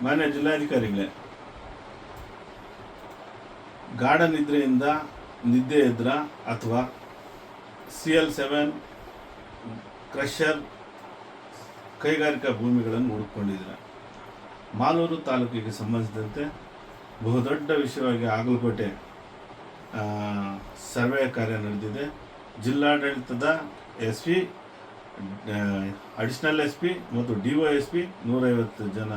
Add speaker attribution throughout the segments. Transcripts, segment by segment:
Speaker 1: ಮಾನ್ಯ ಜಿಲ್ಲಾಧಿಕಾರಿಗಳೇ, ಗಾಢ ನಿದ್ರೆಯಿಂದ ನಿದ್ದೆ ಎದ್ರ ಅಥವಾ CL7 ಕ್ರಷರ್ ಕೈಗಾರಿಕಾ ಭೂಮಿಗಳನ್ನು ಹುಡುಕೊಂಡಿದ್ದೀರ. ಮಾಲೂರು ತಾಲೂಕಿಗೆ ಸಂಬಂಧಿಸಿದಂತೆ ಬಹುದೊಡ್ಡ ವಿಷಯವಾಗಿ ಆಗಲಕೋಟೆ ಸರ್ವೆ ಕಾರ್ಯ ನಡೆದಿದೆ. ಜಿಲ್ಲಾಡಳಿತದ SP, ಅಡಿಷನಲ್ SP ಮತ್ತು DOSP 150 ಜನ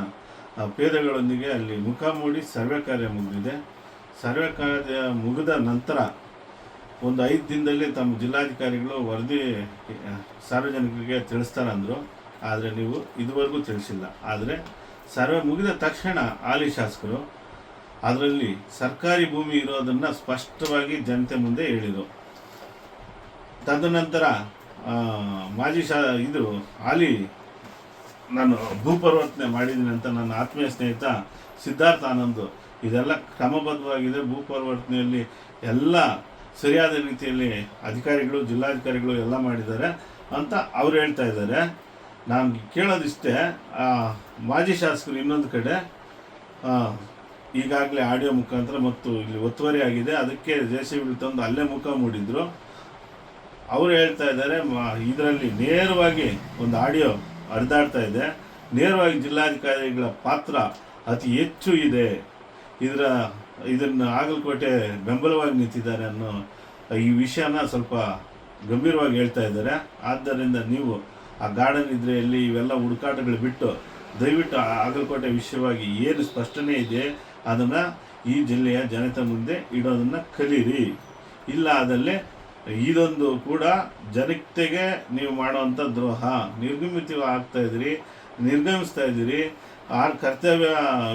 Speaker 1: ಪೇದೆಗಳೊಂದಿಗೆ ಅಲ್ಲಿ ಮುಖಾಮೂಡಿ ಸರ್ವೆ ಕಾರ್ಯ ಮುಗಿದಿದೆ. ಸರ್ವೆ ಕಾರ್ಯ ಮುಗಿದ ನಂತರ ಒಂದು 5 ದಿನದಲ್ಲಿ ತಮ್ಮ ಜಿಲ್ಲಾಧಿಕಾರಿಗಳು ವರದಿ ಸಾರ್ವಜನಿಕರಿಗೆ ತಿಳಿಸ್ತಾರಂದರು. ಆದರೆ ನೀವು ಇದುವರೆಗೂ ತಿಳಿಸಿಲ್ಲ. ಆದರೆ ಸರ್ವೆ ಮುಗಿದ ತಕ್ಷಣ ಹಾಲಿ ಶಾಸಕರು ಅದರಲ್ಲಿ ಸರ್ಕಾರಿ ಭೂಮಿ ಇರೋದನ್ನು ಸ್ಪಷ್ಟವಾಗಿ ಜನತೆ ಮುಂದೆ ಹೇಳಿದರು. ತದನಂತರ ಮಾಜಿ ಹಾಲಿ ನಾನು ಭೂಪರಿವರ್ತನೆ ಮಾಡಿದ್ದೀನಿ ಅಂತ ನನ್ನ ಆತ್ಮೀಯ ಸ್ನೇಹಿತ ಸಿದ್ಧಾರ್ಥ ಆನಂದ್ ಇದೆಲ್ಲ ಕ್ರಮಬದ್ಧವಾಗಿದೆ, ಭೂಪರಿವರ್ತನೆಯಲ್ಲಿ ಎಲ್ಲ ಸರಿಯಾದ ರೀತಿಯಲ್ಲಿ ಅಧಿಕಾರಿಗಳು ಜಿಲ್ಲಾಧಿಕಾರಿಗಳು ಎಲ್ಲ ಮಾಡಿದ್ದಾರೆ ಅಂತ ಅವ್ರು ಹೇಳ್ತಾ ಇದ್ದಾರೆ. ನಾನು ಕೇಳೋದಿಷ್ಟೇ, ಮಾಜಿ ಶಾಸಕರು ಇನ್ನೊಂದು ಕಡೆ ಈಗಾಗಲೇ ಆಡಿಯೋ ಮುಖಾಂತರ ಮತ್ತು ಇಲ್ಲಿ ಒತ್ತುವರಿ ಆಗಿದೆ, ಅದಕ್ಕೆ JCB ತಂದು ಅಲ್ಲೇ ಮುಖ ಮೂಡಿದ್ರು. ಅವರು ಹೇಳ್ತಾ ಇದ್ದಾರೆ ಇದರಲ್ಲಿ ನೇರವಾಗಿ ಒಂದು ಆಡಿಯೋ ಹರಿದಾಡ್ತಾ ಇದೆ, ನೇರವಾಗಿ ಜಿಲ್ಲಾಧಿಕಾರಿಗಳ ಪಾತ್ರ ಅತಿ ಹೆಚ್ಚು ಇದೆ, ಇದನ್ನು ಆಗಲಕೋಟೆ ಬೆಂಬಲವಾಗಿ ನಿಂತಿದ್ದಾರೆ ಅನ್ನೋ ಈ ವಿಷಯನ ಸ್ವಲ್ಪ ಗಂಭೀರವಾಗಿ ಹೇಳ್ತಾ ಇದ್ದಾರೆ. ಆದ್ದರಿಂದ ನೀವು ಆ ಗಾಢ ನಿದ್ರೆಯಲ್ಲಿ ಇವೆಲ್ಲ ಹುಡುಕಾಟಗಳು ಬಿಟ್ಟು ದಯವಿಟ್ಟು ಆಗಲಕೋಟೆ ವಿಷಯವಾಗಿ ಏನು ಸ್ಪಷ್ಟನೆ ಇದೆ ಅದನ್ನು ಈ ಜಿಲ್ಲೆಯ ಜನತೆ ಮುಂದೆ ಇಡೋದನ್ನು ಕಲೀರಿ. ಇಲ್ಲ ಆದಲ್ಲಿ ಇದೊಂದು ಕೂಡ ಜನತೆಗೆ ನೀವು ಮಾಡುವಂಥ ದ್ರೋಹ, ನಿರ್ಗಮಿಸ್ತಾ ಇದ್ದೀರಿ. ಆ ಕರ್ತವ್ಯ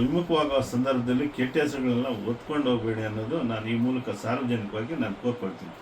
Speaker 1: ವಿಮುಖವಾಗುವ ಸಂದರ್ಭದಲ್ಲಿ ಕೆಟ್ಟ ಹೆಸರುಗಳನ್ನ ಒತ್ಕೊಂಡು ಹೋಗಬೇಡಿ ಅನ್ನೋದು ನಾನು ಈ ಮೂಲಕ ಸಾರ್ವಜನಿಕವಾಗಿ ನಾನು ಕೋರ್ಕೊಳ್ತೀನಿ.